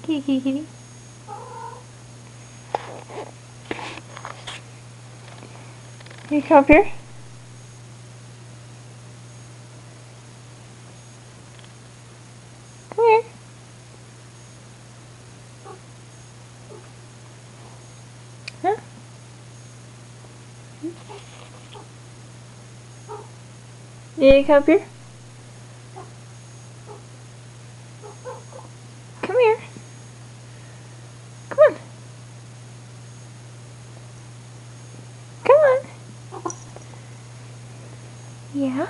Kitty, kitty, kitty. You come up here. Come here. Huh? Yeah, you come up here. Come here. Come on. Come on. Yeah.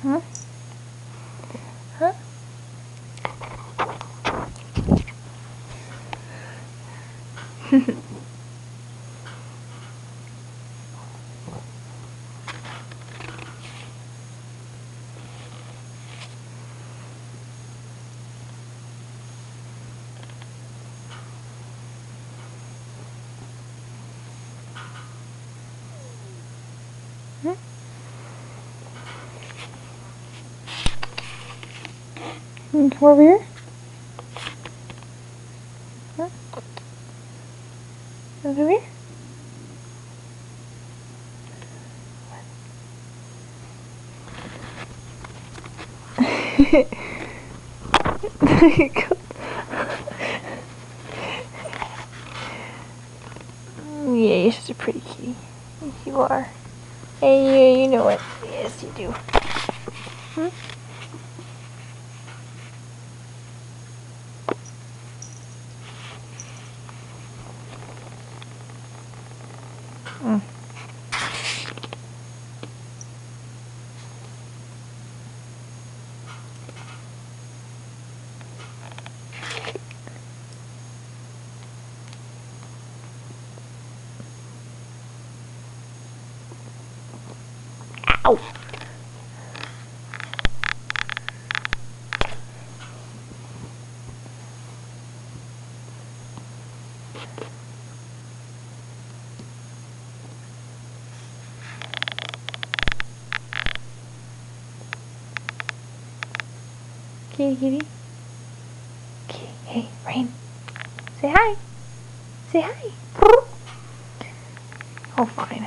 Huh? Huh? You come over here. Huh? Over here. There you go. Yeah, you're such a pretty kitty. Yes, you are. Hey, you know it. Yes, you do. Hmm? Mm. Ow! Kitty, kitty. Kitty. Hey, Rain. Say hi. Say hi. Oh, fine.